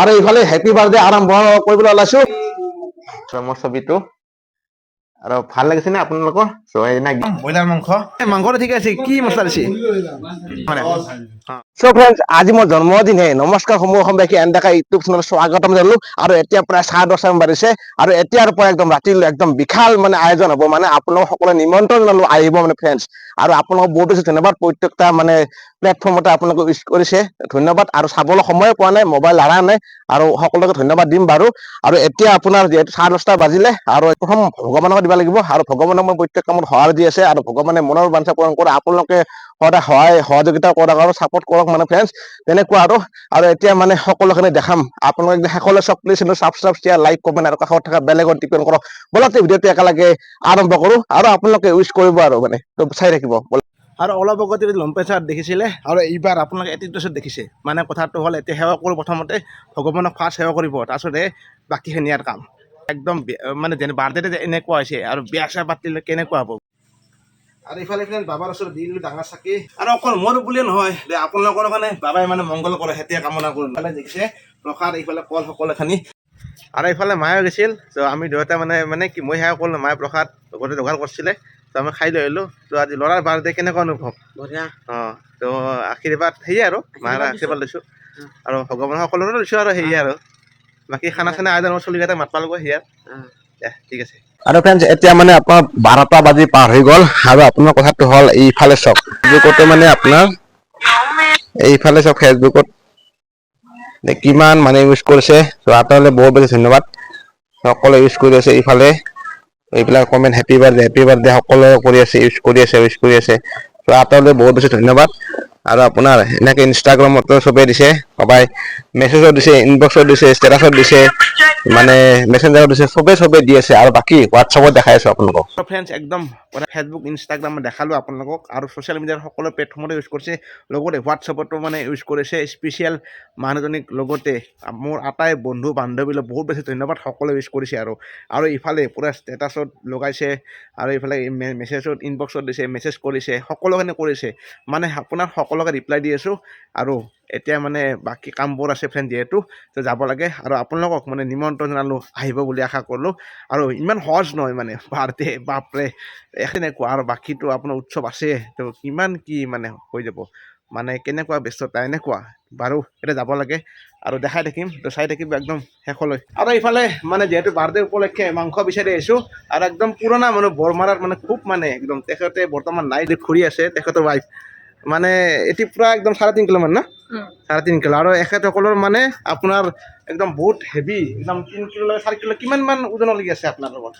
আৰু ইফালে happy birthday আৰম্ভ কৰিবলৈ ওলাইছো মোৰ ছবিটো আৰু ভাল লাগিছে নে আপোনালোকৰ ব্ৰইলাৰ মাংস মাংসটো ঠিক আছে কি মছলা দিছে সো ফ্ৰেন্ডছ আজি মোৰ জন্মদিন হে নমস্কাৰ সমূহ অসমবাসী এনডাকা ইউটিউব চেনেল স্বাগতম জনালো আৰু এতিয়া প্ৰায় 10:30 বাজিছে আৰু এতিয়াৰ পৰা একদম ৰাতিলৈ একদম বিশাল মানে আয়োজন হ'ব মানে আপোনালোক সকলোৱে নিমন্ত্ৰণ জনালো আহিব মানে ফ্ৰেন্ডছ আৰু আপোনালোকক বহুত বেছি ধন্যবাদ প্ৰত্যেকটা মানে প্লেটফৰ্মতে আপোনালোকে উইশ কৰিছে ধন্যবাদ আৰু চাবলৈ সময় পোৱা নাই মোবাইল লাৰা নাই আৰু সকলোকে ধন্যবাদ দিম বাৰু আৰু এতিয়া আপোনাৰ যিহেতু 10:30 বাজিলে আৰু প্ৰথম ভগৱানক দিব লাগিব আৰু ভগৱানক মই প্ৰত্যেক কামত সহায় দি আছে আৰু ভগৱানে মনৰ বাঞ্ছা পূৰণ কৰে আপোনালোকে সদায় সহযোগিতা কৰক আৰু চাপৰ্ট কৰক মানে ফ্ৰেন্ডছ তেনেকুৱা আৰু এতিয়া মানে সকলোখিনি দেখাম আপোনালোকে শেষলৈ চব please subscribe share like comment আৰু কাষত থকা বেল আইকন টিপন কৰক বলক ভিডিঅ'টো একেলগে আৰম্ভ কৰো আৰু আপোনালোকে উইশ কৰিব আৰু মানে চাই থাকিব আৰু অলপ আগতে লম্পেচাত দেখিছিলে আৰু এইবাৰ আপোনালোকে এটিটোছত দেখিছে মানে কথাটো হ'ল এতিয়া সেৱা কৰোঁ প্ৰথমতে ভগৱানক ফাৰ্ষ্ট সেৱা কৰিব তাৰপিছতে বাকীখিনি আৰু কাম একদম মানে যেনে বাৰ্থডেতে এনেকুৱা হৈছে আৰু বিয়া চিয়া পাতিলে কেনেকুৱা হ'ব আৰু ইফালে বাবাৰ ওচৰত দিলোঁ ডাঙৰ চাকি আৰু অকল মোৰ বুলিয়ে নহয় যে আপোনালোকৰ কাৰণে বাবাই মানে মংগল কৰে সেতিয়া কামনা কৰোঁ ইফালে দেখিছে প্ৰসাদ এইফালে কল সকলোখিনি আৰু এইফালে মায়ে গৈছিল ত' আমি দুয়োটা মানে কি মই সেয়া কৰিলোঁ মায়ে প্ৰসাদ গোটেই যোগাৰ কৰিছিলে ত' আমি খাই লৈ আহিলোঁ ত' আজি ল'ৰাৰ বাৰ্থডে কেনেকুৱা অনুভৱ অঁ ত' আশীৰ্বাদ সেয়ে আৰু মাৰ আশীৰ্বাদ লৈছোঁ আৰু ভগৱানৰ সকলোৰে লৈছোঁ আৰু সেয়ে আৰু বাকী খানা চানা আয়োজন চলিকেইটা মাত পালগৈ সেয়া ঠিক আছে আৰু ফ্ৰেন্ডছ এতিয়া মানে আপোনাৰ 12টা বাজি পাৰ হৈ গ'ল আৰু আপোনাৰ কথাটো হ'ল এইফালে চাওক ফেচবুকতে মানে আপোনাৰ এইফালে চাওক ফেচবুকত কিমান মানে ইউজ কৰিছে ত' আপোনালোকে বহুত বেছি ধন্যবাদ সকলোৱে ইউজ কৰি আছে এইফালে এইবিলাক কমেণ্ট হেপী বাৰ্থডে সকলোৱে কৰি আছে ইউজ কৰি আছে ত' আপোনালোকে বহুত বেছি ধন্যবাদ আৰু আপোনাৰ এনেকৈ ইনষ্টাগ্ৰামতো চবেই দিছে সবাই মেছেজত দিছে ইনবক্সত দিছে ষ্টেটাছত দিছে মানে মেছেঞ্জাৰত দিছে চবে দি আছে আৰু বাকী হোৱাটছআপত দেখাই আছো আপোনালোকক ফ্ৰেণ্ডছ একদম ফেচবুক ইনষ্টাগ্ৰামত দেখালোঁ আপোনালোকক আৰু ছ'চিয়েল মিডিয়াৰ সকলো প্লেটফৰ্মতে ইউজ কৰিছে লগতে হোৱাটছআপতো মানে ইউজ কৰিছে স্পেচিয়েল মানুহজনীক লগতে মোৰ আটাই বন্ধু বান্ধৱীলৈ বহুত বেছি ধন্যবাদ সকলোৱে ইউজ কৰিছে আৰু ইফালে পূৰা ষ্টেটাছত লগাইছে আৰু ইফালে মেছেজত ইনবক্সত দিছে মেছেজ কৰিছে সকলোখিনি কৰিছে মানে আপোনাৰ সকলোকে ৰিপ্লাই দি আছোঁ আৰু এতিয়া মানে বাকী কামবোৰ আছে ফ্ৰেণ্ড যিহেতু যাব লাগে আৰু আপোনালোকক মানে নিমন্ত্ৰণ জনালোঁ আহিব বুলি আশা কৰিলোঁ আৰু ইমান সহজ নহয় মানে বাৰ্থডে বাপৰে এনেকুৱা আৰু বাকীটো আপোনাৰ উৎসৱ আছে তো কিমান কি মানে হৈ যাব মানে কেনেকুৱা ব্যস্ততা এনেকুৱা বাৰু এতিয়া যাব লাগে আৰু দেখাই থাকিম তো চাই থাকিম একদম শেষলৈ আৰু ইফালে মানে যিহেতু বাৰ্থডে উপলক্ষে মাংস বিচাৰি আহিছোঁ আৰু একদম পুৰণা মানুহ বৰমাৰাৰ মানে খুব মানে একদম তেখেতে বৰ্তমান নাই ঘূৰি আছে তেখেতৰ ৱাইফ মানে এটি পূৰা একদম 3.5 কিলো মান না 3.5 কিলো আৰু এখেতসকলৰ মানে আপোনাৰ একদম বহুত হেভি একদম 3 কিলো 4 কিলো কিমান মান ওজনলৈকে আছে আপোনাৰ লগত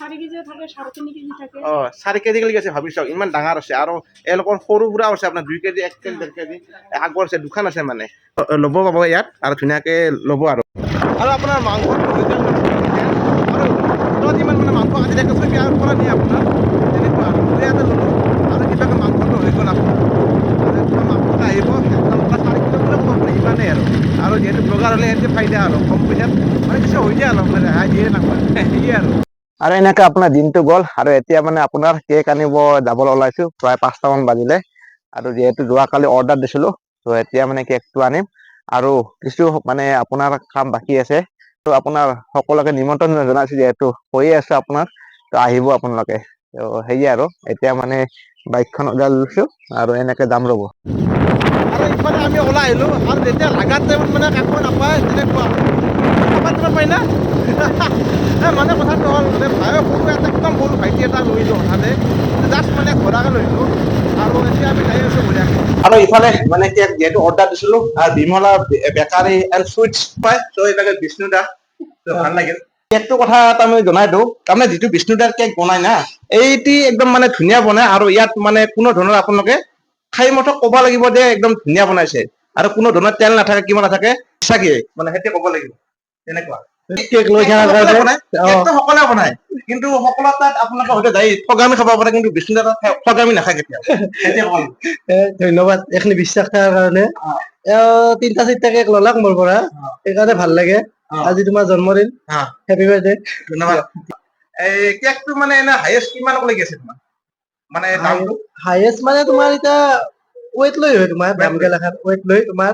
4 কেজি থাকে 3.5 কেজি থাকে 4 কেজি লৈকে আছে ভাবি চাওক ইমান ডাঙৰ আছে আৰু এওঁলোকৰ সৰু সুৰা আছে আপোনাৰ 2 কেজি 1 কেজি 1.5 কেজি আগৰ আছে দুখন আছে মানে ল'ব পাব ইয়াত আৰু ধুনীয়াকৈ ল'ব আৰু আপোনাৰ মাংস আৰু যিমান মানে মাংস আনি থাকে চব ইয়াৰ পৰা নিয়ে আপোনাৰ তেনেকুৱা আৰু ইয়াতে ল'লোঁ আৰু কিবাকৈ মাংসটো হৈ গ'ল আপোনাৰ মাংসটো আহিব একদম 4 কিলো বুলি ক'ব পাৰে ইমানেই আৰু যিহেতু ব্লগাৰ হ'লে ইয়াতে ফাইদা আৰু কম পইচাত মানে কিছু হৈ যায় অলপ মানে ৰেহাই দিয়ে নাপায় সেয়ে আৰু এনেকৈ আপোনাৰ দিনটো গ'ল আৰু এতিয়া মানে আপোনাৰ কেক আনিব যাবলৈ ওলাইছোঁ প্ৰায় 5টা মান বাজিলে আৰু যিহেতু যোৱাকালি অৰ্ডাৰ দিছিলোঁ তো এতিয়া মানে কেকটো আনিম আৰু কিছু মানে আপোনাৰ কাম বাকী আছে তো আপোনাৰ সকলোকে নিমন্ত্ৰণ জনাইছোঁ যিহেতু কৈয়ে আছোঁ আপোনাক তো আহিব আপোনালোকে তো সেয়ে আৰু এতিয়া মানে বাইকখন ওলাই লৈছোঁ আৰু এনেকৈ যাম ৰ'ব আৰু ইফালে আমি ওলাই আহিলোঁ আৰু যেতিয়া লাগাত টাইমত মানে কাকো নাপায় তেনেকুৱা পাই না মানে কথাটো হ'ল মানে ভাই সৰু এটা একদম সৰু ভাইটি এটা লৈলোঁ হঠাতে জাষ্ট মানে ঘোৰাকৈ লৈলোঁ আৰু এতিয়া আমি যাই আছোঁ বঢ়িয়াকৈ আৰু ইফালে মানে কেক যিহেতু অৰ্ডাৰ দিছিলোঁ আৰু বিমলা বেকাৰী এণ্ড চুইটছ পায় তো এইফালে বিষ্ণুদা তো ভাল লাগিল কেকটোৰ কথা এটা আমি জনাই দিওঁ তাৰমানে যিটো বিষ্ণুদাৰ কেক বনাই না এইটি একদম মানে ধুনীয়া বনায় আৰু ইয়াত মানে কোনো ধৰণৰ আপোনালোকে খাই মতে ক'ব লাগিব যে একদম ধুনীয়া বনাইছে আৰু কোনো ধৰণৰ তেল নাথাকে কিবা নাথাকে সঁচাকে মানে সেইটোৱে ক'ব লাগিব তেনেকুৱা কেক লৈ সকলোৱে বনায় কিন্তু সকলো তাত আপোনালোকে হয়তো যাই ঠগামি খাব পাৰে কিন্তু বিষ্ণুদাৰ ঠগামি নাখায় কেতিয়াও ধন্যবাদ এইখিনি বিশ্বাস কৰাৰ কাৰণে 3টা 4টা কেক ললাক মোৰ পৰা সেইকাৰণে ভাল লাগে আজি তোমাৰ জন্মদিন হেপী বাৰ্থডে ধন্যবাদ এই কেকটো মানে এনে হাইয়েষ্ট কিমান লৈকে আছে তোমাৰ মানে দামটো হাইয়েষ্ট মানে তোমাৰ এতিয়া ৱেইট লৈ হয় তোমাৰ দাম গেলাখান ৱেইট লৈ তোমাৰ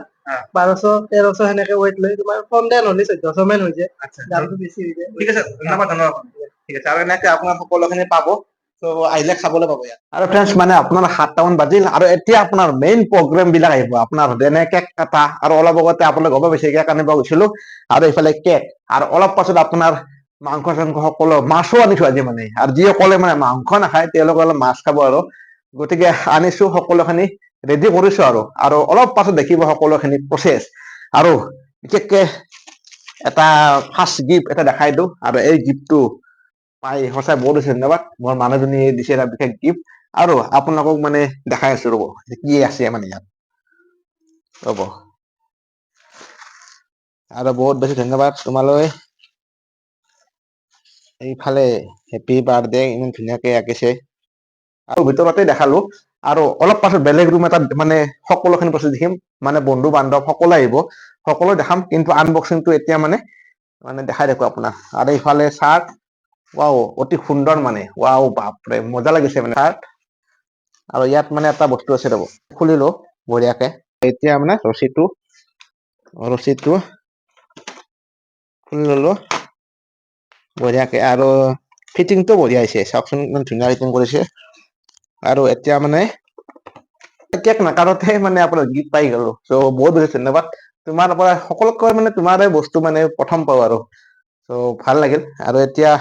1200-1300 সেনেকে ৱেইট লৈ তোমাৰ কম দাম হ'লে 1400 মান হৈ যায় দামটো বেছি হৈ যায় ঠিক আছে ধন্যবাদ ধন্যবাদ ঠিক আছে আৰু এনেকে আপোনাৰ সকলোখিনি পাব ত' আহিলে খাবলৈ পাব ইয়াত আৰু ফ্ৰেণ্ডছ মানে আপোনাৰ 7টা মান বাজিল আৰু এতিয়া আপোনাৰ মেইন প্ৰগ্ৰেম বিলাক আহিব আপোনাৰ যেনে কেক কাটা আৰু অলপ আগতে আপোনালোকে গম পাইছে কেক আনিব গৈছিলো আৰু এইফালে কেক আৰু অলপ পাছত আপোনাৰ মাংস চাংস সকলো মাছো আনিছো আজি মানে আৰু যিসকলে মানে মাংস নাখায় তেওঁলোকে অলপ মাছ খাব আৰু গতিকে আনিছো সকলোখিনি ৰেডি কৰিছো আৰু অলপ পাছত দেখিব সকলোখিনি প্ৰচেছ আৰু বিশেষকে এটা ফাৰ্ষ্ট গিফ্ট এটা দেখাই দিওঁ আৰু এই গিফ্টটো পাই সঁচাই বহুত ধন্যবাদ মোৰ মানুহজনীয়ে দিছে এটা বিশেষ গিফ্ট আৰু আপোনালোকক মানে দেখাই আছো ৰ'ব কি আছে মানে ইয়াত ৰ'ব আৰু বহুত বেছি ধন্যবাদ তোমালৈ এইফালে হেপী বাৰ্থডে ইমান ধুনীয়াকে আঁকিছে আৰু ভিতৰতে দেখালো আৰু অলপ পাছত বেলেগ ৰুম এটাত মানে সকলোখিনি বস্তু দেখিম মানে বন্ধু বান্ধৱ সকলো আহিব সকলো দেখাম কিন্তু আনবক্সিংটো এতিয়া মানে দেখাই দেখো আপোনাক আৰু এইফালে চাৰ্ট ৱাও অতি সুন্দৰ মানে ৱাও বাপৰে মজা লাগিছে মানে চাৰ্ট আৰু ইয়াত মানে এটা বস্তু আছে ৰ'ব খুলিলো বঢ়িয়াকে এতিয়া মানে ৰছীটো খুলি ললো বঢ়িয়াকে আৰু ফিটিংটো বঢ়িয়া হৈছে চাওকচোন ইমান ধুনীয়া ফিটিং কৰিছে আৰু এতিয়া মানে কেক নাকাটোতে মানে আপোনাৰ গিফ্ট পাই গলো চ' বহুত বহুত ধন্যবাদ তোমাৰ পৰা সকলোতকৈ মানে তোমাৰ বস্তু মানে প্ৰথম পাওঁ আৰু চ' ভাল লাগিল আৰু এতিয়া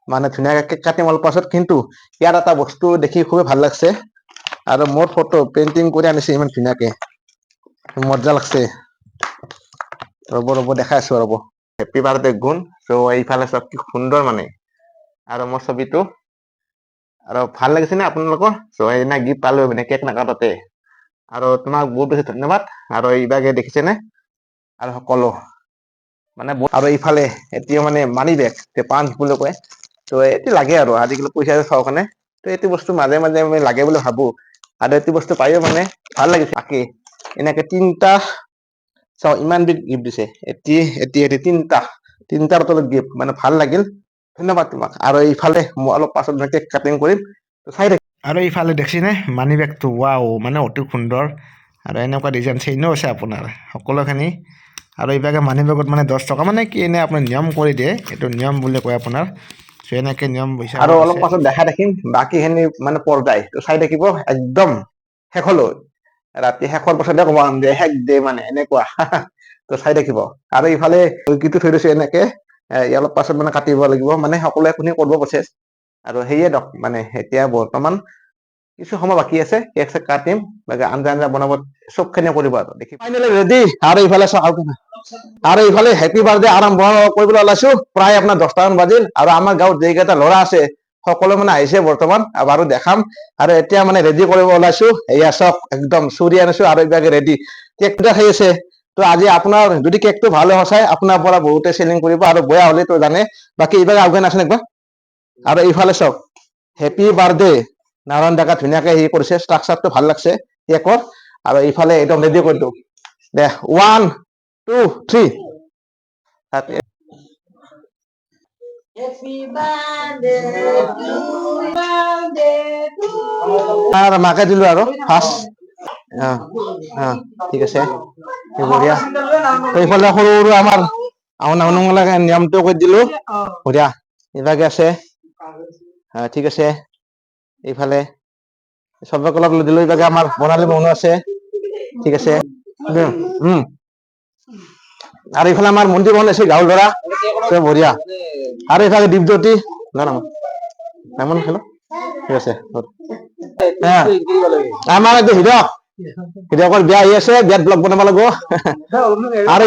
মানে ধুনীয়াকে কেক কাটিম অলপ পাছত কিন্তু ইয়াত এটা বস্তু দেখি খুবেই ভাল লাগছে আৰু মোৰ ফটো পেইন্টিং কৰি আনিছে ইমান ধুনীয়াকে মজা লাগছে ৰ'ব দেখাই আছো ৰ'ব হেপী বাৰ্থডে গুণ চ' এইফালে চব কি সুন্দৰ মানে আৰু মোৰ ছবিটো আৰু ভাল লাগিছে নে আপোনালোকৰ চ' সেইদিনা গিফ্ট পালো মানে কেক নাকাটোতে আৰু তোমাক বহুত বেছি ধন্যবাদ আৰু এইভাগে দেখিছেনে আৰু সকলো মানে আৰু এইফালে এতিয়া মানে মানি বেগ পাঞ্চ বুলি কয় ত' এইটো লাগে আৰু আজিকালি পইচা চাওঁ কাৰণে ত' এইটো বস্তু মাজে মাজে আমি লাগে বুলি ভাবো আৰু এইটো বস্তু পাইও মানে ভাল লাগিছে বাকী এনেকে তিনটা চাও ইমান বিধ গিফ্ট দিছে এতিয়া তিনটাৰ তলত গিফ্ট মানে ভাল লাগিল ধন্যবাদ তোমাক আৰু এইফালে মই অলপ পাছত কেক কাটিং কৰিম চাই থাক আৰু এইফালে দেখিছেনে মানি বেগটো ৱাও মানে অতি সুন্দৰ আৰু এনেকুৱা ডিজাইন চেইনো আছে আপোনাৰ সকলোখিনি আৰু এইভাগে মানি বেগত মানে 10 টকা মানে কি এনে আপুনি নিয়ম কৰি দিয়ে এইটো নিয়ম বুলি কয় আপোনাৰ এনেকে নিয়ম আৰু অলপ পাছত দেখা দেখিম বাকীখিনি মানে পৰ্যায় তো চাই থাকিব একদম শেষলৈ ৰাতি শেষৰ পাছতে ক'ব যে শেষ দে মানে এনেকুৱা তো চাই থাকিব আৰু ইফালে কিটো থৈ দিছো এনেকে অলপ পাছত মানে কাটিব লাগিব মানে সকলোৱে আপুনি কৰিব প্ৰচেছ আৰু সেয়ে দক মানে এতিয়া বৰ্তমান কিছু সময় বাকী আছে কেক চেক কাটিম বাকী আঞ্জা বনাব চবখিনি কৰিব আৰু দেখি ফাইনেলি ৰেডি আৰু ইফালে চাওক আৰু ইফালে হেপী বাৰ্থডে আৰম্ভ কৰিবলৈ ওলাইছো প্ৰায় আপোনাৰ 10টা মান বাজিল আৰু আমাৰ গাঁৱত যিকেইটা ল'ৰা আছে সকলো মানে আহিছে বৰ্তমান আৰু দেখাম আৰু এতিয়া মানে ৰেডি কৰিব ওলাইছো এয়া চাওক একদম চুৰি আনিছো আৰু এইভাগে ৰেডি কেক দুটা খাই আছে তো আজি আপোনাৰ যদি কেকটো ভাল হয় সঁচাই আপোনাৰ পৰা বহুতে চেলিং কৰিব আৰু বেয়া হলে তো জানে বাকী এইভাগে আফগান আছে একবাৰ আৰু এইফালে চাওক হেপী বাৰ্থডে নাৰায়ণ ডেকা ধুনীয়াকে হেৰি কৰিছে ষ্ট্ৰাকচাৰটো ভাল লাগছে কেকৰ আৰু এইফালে একদম ৰেডি কৰি দিওঁ দে 1 2 3 আৰু মাকে দিলো আৰু ফাৰ্ষ্ট ঠিক আছে বঢ়িয়া এইফালে সৰু সৰু আমাৰ নিয়মটো কৰি দিলো বঢ়িয়া এইভাগে আছে ঠিক আছে এইফালে চবে অলপ দিলো এইভাগে আমাৰ বৰ্ণালী মানুহ আছে ঠিক আছে আৰু এইফালে আমাৰ মন্ত্ৰী মহন আছে গাঁৱৰ ল'ৰা বঢ়িয়া আৰু এইফালে দীপজ্যোতি ঠিক আছে আমাৰ এইটো হীৰকৰ বিয়া আহি আছে বিয়াত ব্লগ বনাব লাগিব আৰু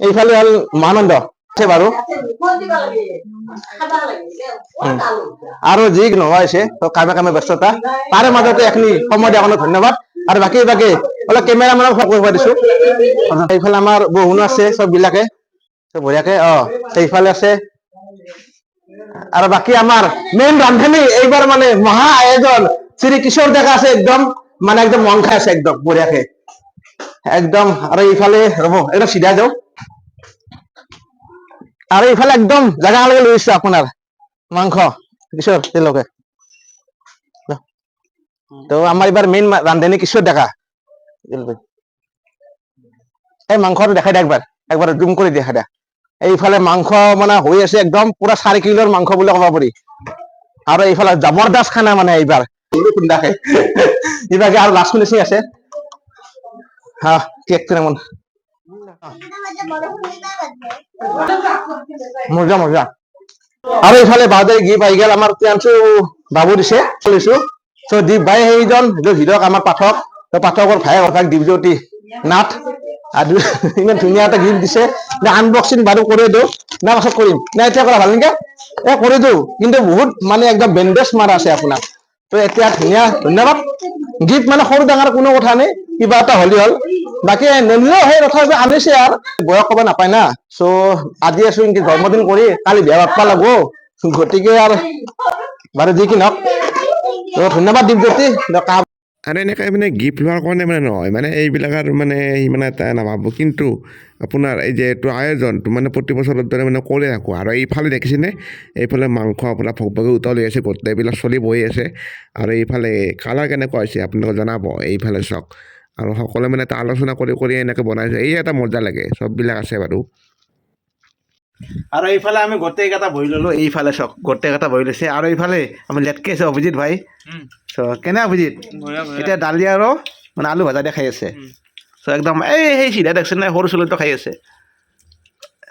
এইফালে হ'ল মহানন্দ আছে বাৰু আৰু যি নোহোৱা হৈছে কামে ব্যস্ততা তাৰে মাজতে এখিনি সময় দিয়া কাৰণে ধন্যবাদ আৰু বাকী অলপ কেমেৰামেনক কৰিব দিছো এইফালে আমাৰ বহুনো আছে চব বিলাকে বঢ়িয়াকে সেইফালে আছে আৰু বাকী আমাৰ মেইন ৰান্ধনী এইবাৰ মানে মহা আয়োজন শ্ৰী কিশোৰ ডেকা আছে একদম মানে একদম মন খাই আছে একদম বঢ়িয়াকে একদম আৰু এইফালে ৰ'ব একদম চিধা যাও আৰু এইফালে একদম জাগা লৈ লৈছো আপোনাৰ মাংস কিশোৰ তেওঁলোকে তো আমাৰ এইবাৰ মেইন ৰান্ধনী কিশোৰ ডেকা এই মাংসটো দেখাই দে একবাৰ জুম কৰি দেখাই দে এইফালে মাংস মানে হৈ আছে একদম পুৰা 4 কিলোৰ মাংস বুলি ক'ব পাৰি আৰু এইফালে জবৰদস্ত খানা মানে এইবাৰ খুন্দাকে এইবাৰকে আৰু লাষ্ট শুনিছে আছে হা কেক কেমন মজা মজা আৰু এইফালে বাউদাৰী গিফ্ট আহি গেল আমাৰ প্ৰিয়াংশু বাবু দিছে চলিছো তো দীপ ভাই সেইজন ভিডিঅ'ক আমাৰ পাঠক তো পাঠকৰ ভাই অৰ্থাৎ দীপজ্যোতি নাথ আৰু ইমান ধুনীয়া এটা গিফ্ট দিছে আনবক্সিং বাৰু কৰি দিওঁ না পাছত কৰিম না এতিয়া কৰা ভাল নেকি কৰি দিওঁ কিন্তু বহুত মানে একদম বেণ্ডেজ মাৰা আছে আপোনাৰ তো এতিয়া ধুনীয়া ধন্যবাদ গিফ্ট মানে সৰু ডাঙৰ কোনো কথা নাই কিবা এটা হ'লে হ'ল বাকী নিলেও সেই তথাপি আনিছে আৰু বয়স ক'ব নাপায় না চ' আজি আছো নেকি জন্মদিন কৰি কালি বিয়া পাতবা লাগবো গতিকে আৰু বাৰু যি কি নহওক ধন্যবাদ দীপজ্যোতি আৰু এনেকৈ মানে গিফ্ট লোৱাৰ কাৰণে মানে নহয় মানে এইবিলাক আৰু মানে সিমান এটা নাভাবোঁ কিন্তু আপোনাৰ এই যে এইটো আয়োজনটো মানে প্ৰতি বছৰৰ দৰে মানে কৰি ৰাখোঁ আৰু এইফালে দেখিছেনে এইফালে মাংস আপোনাৰ ভগভগে উতলি আছে গোটেইবিলাক চলি বহি আছে আৰু এইফালে কালাৰ কেনেকুৱা হৈছে আপোনালোকে জনাব এইফালে চাওক আৰু সকলোৱে মানে এটা আলোচনা কৰি কৰি এনেকৈ বনাইছে এই এটা মজা লাগে চববিলাক আছে বাৰু আৰু এইফালে আমি গোটেইকেইটা বহি ল'লোঁ এইফালে চাওক গোটেইকেইটা বহি লৈছে আৰু এইফালে আমি লেটকে আছে অভিজিত ভাই চ' কেনে অভিজিত এতিয়া দালি আৰু মানে আলু ভাজা দিয়া খাই আছে চ' একদম সেই চিধা দেখছোন নাই সৰু চলিটো খাই আছে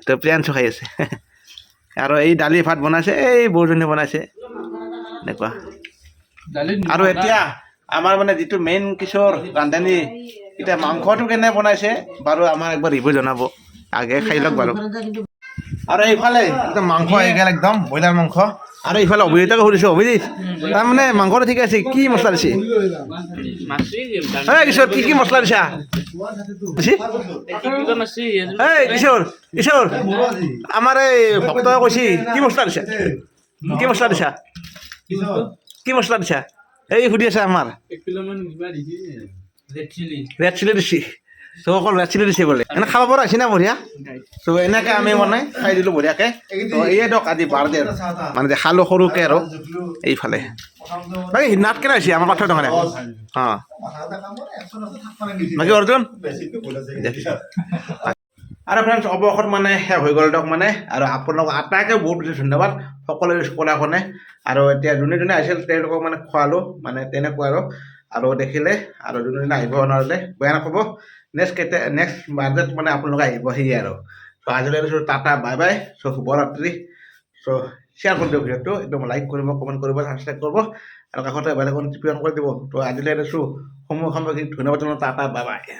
তো প্ৰিয়াংশু খাই আছে আৰু এই দালি ভাত বনাইছে এই বৌজনী বনাইছে এনেকুৱা আৰু এতিয়া আমাৰ মানে যিটো মেইন কিশোৰ ৰান্ধনী এতিয়া মাংসটো কেনে বনাইছে বাৰু আমাৰ একবাৰ ৰিভিউ জনাব আগে খাই লওক বাৰু আৰু এইফালে একদম মাংস আহি গ'ল একদম ব্ৰইলাৰ মাংস আৰু এইফালে অভিজিতকে সুধিছোঁ অভিজিত তাৰমানে মাংসটো ঠিক আছে কি মছলা দিছে কিশোৰ কি মছলা দিছা কিশোৰ কিশোৰ আমাৰ এই ভক্তই কৈছে কি মছলা দিছা কি মছলা দিছা কি মছলা দিছা এই সুধি আছে আমাৰ ৰেড চিলি দিছি চ' অকল ৰেড চিলি দিছে বোলে এনে খাব পৰা হৈছে না বঢ়িয়া চ' এনেকৈ আমি মানে খাই দিলোঁ বঢ়িয়াকৈ ত' এয়ে দিয়ক আজি বাৰ্থডে মানে দেখালোঁ সৰুকৈ আৰু এইফালে বাকী নাট কেনে হৈছে আমাৰ পাঠৰ দোকানে অঁ বাকী অৰ্জুন আৰু ফ্ৰেণ্ডছ অৱসৰ মানে শেষ হৈ গ'ল দিয়ক মানে আৰু আপোনালোক আটাইকে বহুত বেছি ধন্যবাদ সকলোৱে ইউজ কৰাৰ কাৰণে আৰু এতিয়া যোনে যোনে আহিছিল তেওঁলোকক মানে খোৱালোঁ মানে তেনেকুৱা আৰু দেখিলে আৰু যোনে যোনে আহিব নোৱাৰিলে বেয়া নাপাব নেক্সট বাজেট মানে আপোনালোকে আহিব সেয়ে আৰু চ' আজিলৈ দিছোঁ টাটা বাই বাই চ' শুভৰাত্ৰি চ' শ্বেয়াৰ কৰি দিয়ক ভিডিঅ'টো একদম লাইক কৰিব কমেণ্ট কৰিব ছাবস্ক্ৰাইব কৰিব আৰু কাষতে বেলেগ টিপি অন কৰি দিব ত' আজিলৈ দিছোঁ সমূহ ধন্যবাদ টাটা বাই বাই